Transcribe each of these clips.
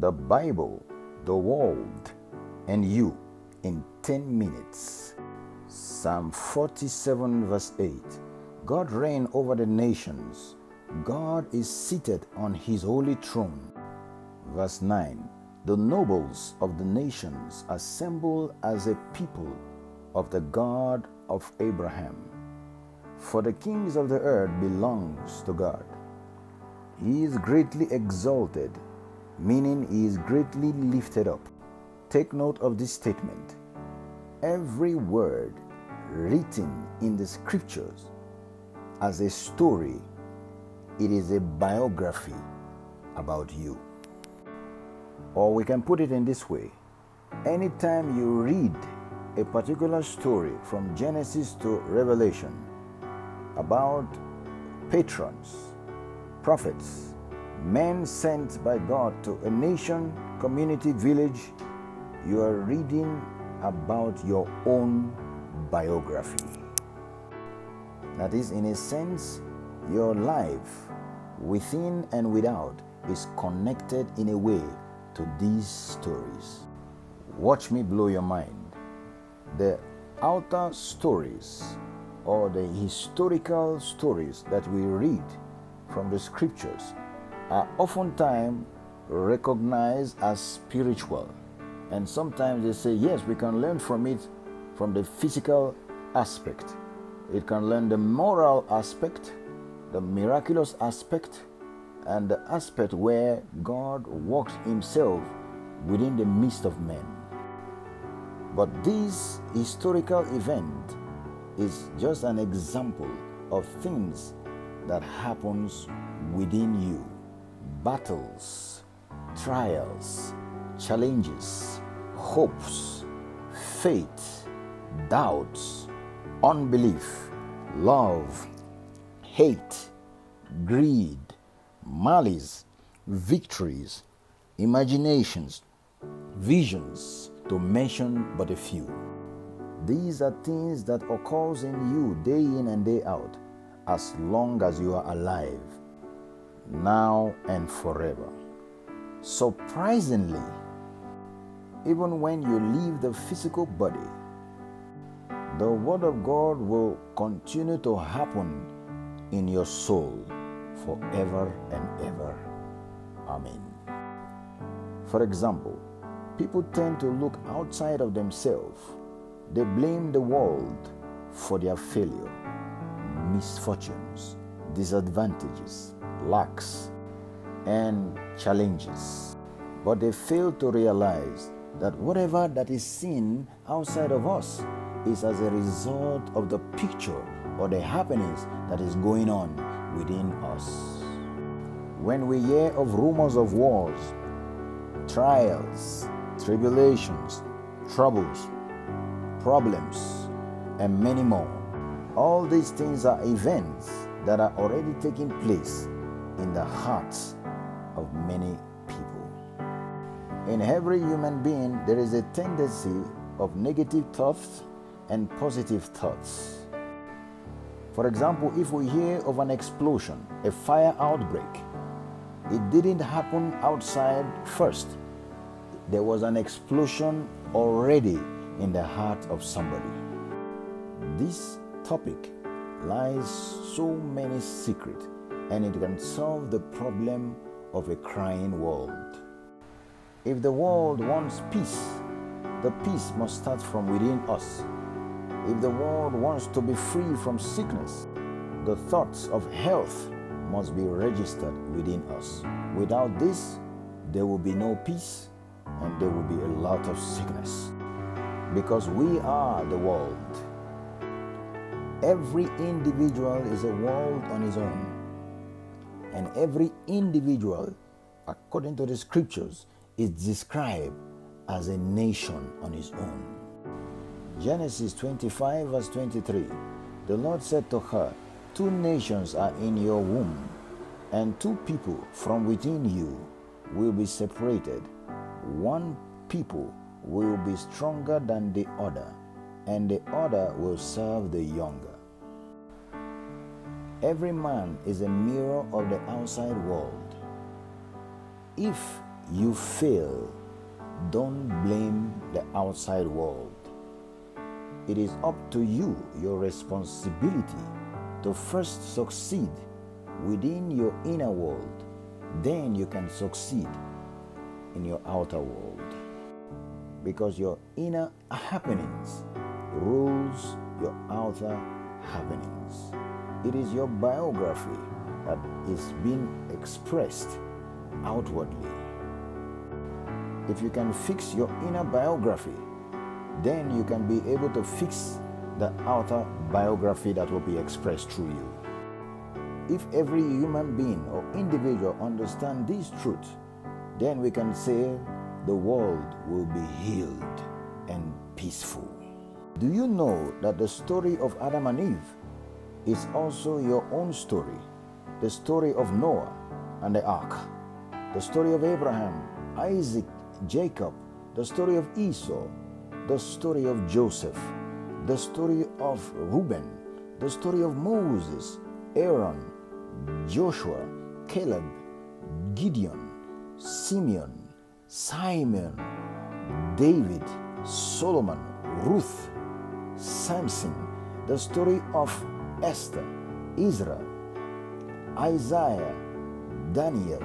The Bible, the world, and you in 10 minutes. Psalm 47 verse 8. God reigns over the nations. God is seated on his holy throne. Verse 9. The nobles of the nations assemble as a people of the God of Abraham. For the kings of the earth belongs to God. He is greatly exalted, meaning he is greatly lifted up. Take note of this statement. Every word written in the scriptures as a story, it is a biography about you. Or we can put it in this way. Anytime you read a particular story from Genesis to Revelation about patrons, prophets, men sent by God to a nation, community, village, you are reading about your own biography. That is, in a sense, your life, within and without, is connected in a way to these stories. Watch me blow your mind. The outer stories or the historical stories that we read from the scriptures are oftentimes recognized as spiritual. And sometimes they say, yes, we can learn from it from the physical aspect. It can learn the moral aspect, the miraculous aspect, and the aspect where God walks himself within the midst of men. But this historical event is just an example of things that happens within you. Battles, trials, challenges, hopes, faith, doubts, unbelief, love, hate, greed, malice, victories, imaginations, visions, to mention but a few. These are things that occurs in you day in and day out, as long as you are alive, now and forever. Surprisingly, even when you leave the physical body, the Word of God will continue to happen in your soul forever and ever. Amen. For example, people tend to look outside of themselves. They blame the world for their failure, misfortunes, disadvantages, lacks, and challenges. But they fail to realize that whatever that is seen outside of us is as a result of the picture or the happenings that is going on within us. When we hear of rumors of wars, trials, tribulations, troubles, problems, and many more, all these things are events that are already taking place in the hearts of many people. In every human being, there is a tendency of negative thoughts and positive thoughts. For example, if we hear of an explosion, a fire outbreak, it didn't happen outside first. There was an explosion already in the heart of somebody. This topic lies so many secrets, and it can solve the problem of a crying world. If the world wants peace, the peace must start from within us. If the world wants to be free from sickness, the thoughts of health must be registered within us. Without this, there will be no peace and there will be a lot of sickness. Because we are the world. Every individual is a world on his own. And every individual, according to the scriptures, is described as a nation on his own. Genesis 25 verse 23. The Lord said to her, 2 nations are in your womb, and 2 people from within you will be separated. 1 people will be stronger than the other, and the other will serve the younger. Every man is a mirror of the outside world. If you fail, don't blame the outside world. It is up to you, your responsibility, to first succeed within your inner world. Then you can succeed in your outer world. Because your inner happenings rules your outer happenings. It is your biography that is being expressed outwardly. If you can fix your inner biography, then you can be able to fix the outer biography that will be expressed through you. If every human being or individual understands this truth, then we can say the world will be healed and peaceful. Do you know that the story of Adam and Eve is also your own story? The story of Noah and the ark, the story of Abraham, Isaac, Jacob, the story of Esau, the story of Joseph, the story of Reuben, the story of Moses, Aaron, Joshua, Caleb, Gideon, Simeon, Simon, David, Solomon, Ruth, Samson, the story of Esther, Israel, Isaiah, Daniel.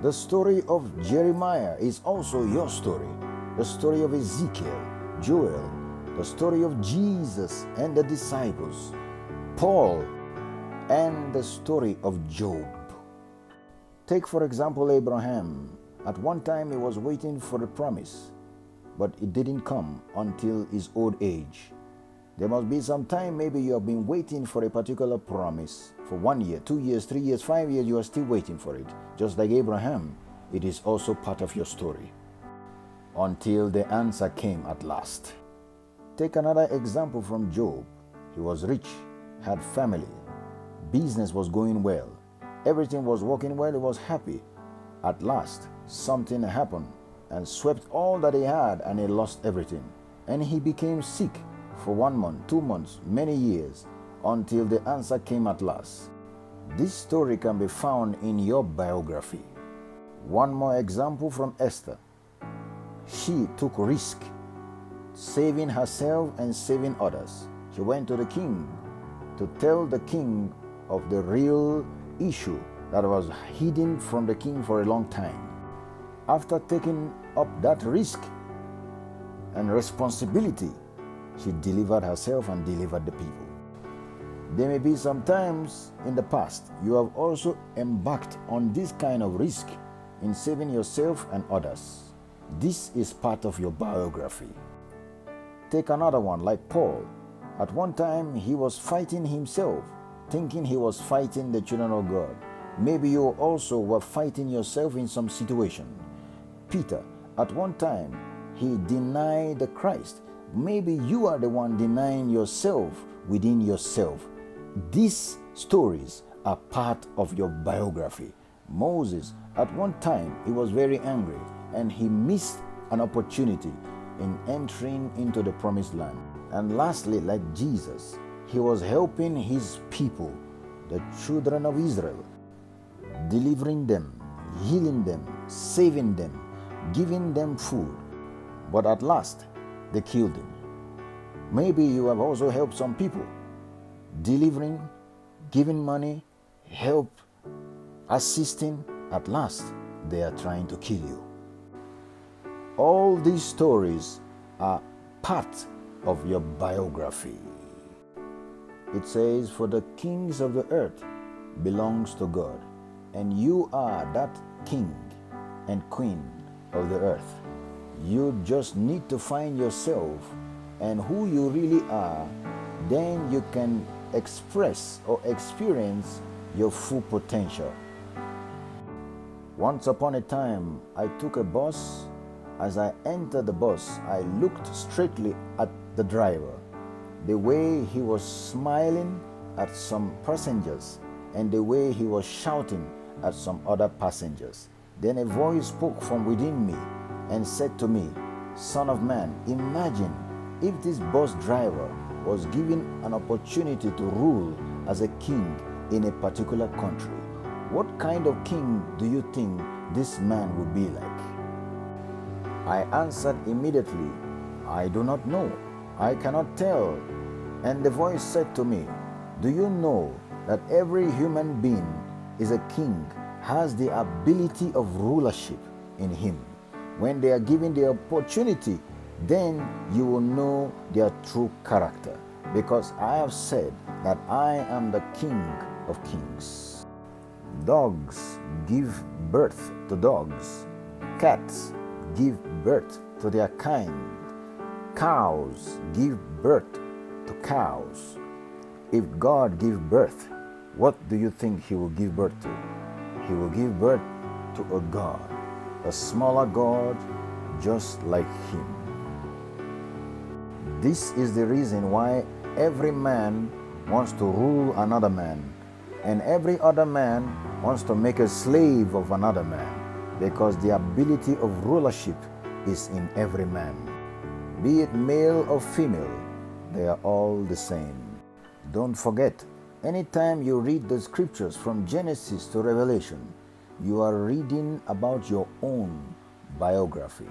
The story of Jeremiah is also your story. The story of Ezekiel, Joel, the story of Jesus and the disciples, Paul, and the story of Job. Take for example Abraham. At one time he was waiting for the promise, but it didn't come until his old age. There must be some time, maybe you have been waiting for a particular promise for 1 year, 2 years, 3 years, 5 years, you are still waiting for it. Just like Abraham, it is also part of your story. Until the answer came at last. Take another example from Job. He was rich, had family, business was going well, everything was working well, he was happy. At last, something happened and swept all that he had, and he lost everything. And he became sick for 1 month, 2 months, many years, until the answer came at last. This story can be found in your biography. One more example from Esther. She took risk, saving herself and saving others. She went to the king to tell the king of the real issue that was hidden from the king for a long time. After taking up that risk and responsibility, she delivered herself and delivered the people. There may be some times in the past you have also embarked on this kind of risk in saving yourself and others. This is part of your biography. Take another one like Paul. At one time he was fighting himself, thinking he was fighting the children of God. Maybe you also were fighting yourself in some situation. Peter, at one time he denied the Christ. Maybe you are the one denying yourself within yourself. These stories are part of your biography. Moses, at one time, he was very angry and he missed an opportunity in entering into the promised land. And lastly, like Jesus, he was helping his people, the children of Israel, delivering them, healing them, saving them, giving them food. But at last, they killed him. Maybe you have also helped some people, delivering, giving money, help, assisting. At last, they are trying to kill you. All these stories are part of your biography. It says, "For the kings of the earth belongs to God, and you are that king and queen of the earth." You just need to find yourself and who you really are, then you can express or experience your full potential. Once upon a time, I took a bus. As I entered the bus, I looked straightly at the driver. The way he was smiling at some passengers and the way he was shouting at some other passengers. Then a voice spoke from within me and said to me, "Son of man, imagine if this bus driver was given an opportunity to rule as a king in a particular country. What kind of king do you think this man will be like? I answered immediately, I do not know. I cannot tell. And the voice said to me, do you know that every human being is a king, has the ability of rulership in him? When they are given the opportunity, then you will know their true character, because I have said that I am the King of Kings. Dogs give birth to dogs. Cats give birth to their kind. Cows give birth to cows. If God gives birth, what do you think He will give birth to? He will give birth to a God, a smaller God just like Him. This is the reason why every man wants to rule another man, and every other man wants to make a slave of another man, because the ability of rulership is in every man. Be it male or female, they are all the same. Don't forget, anytime you read the scriptures from Genesis to Revelation, you are reading about your own biography.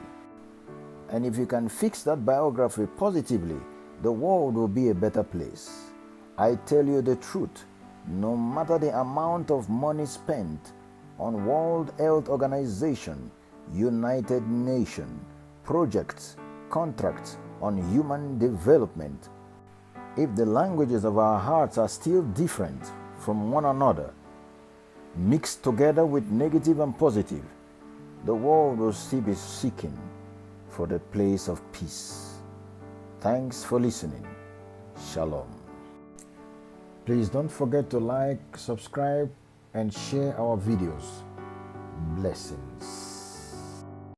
And if you can fix that biography positively, the world will be a better place. I tell you the truth, no matter the amount of money spent on World Health Organization, United Nations, projects, contracts on human development, if the languages of our hearts are still different from one another, mixed together with negative and positive, the world will still be seeking for the place of peace. Thanks for listening. Shalom. Please don't forget to like, subscribe, and share our videos. Blessings.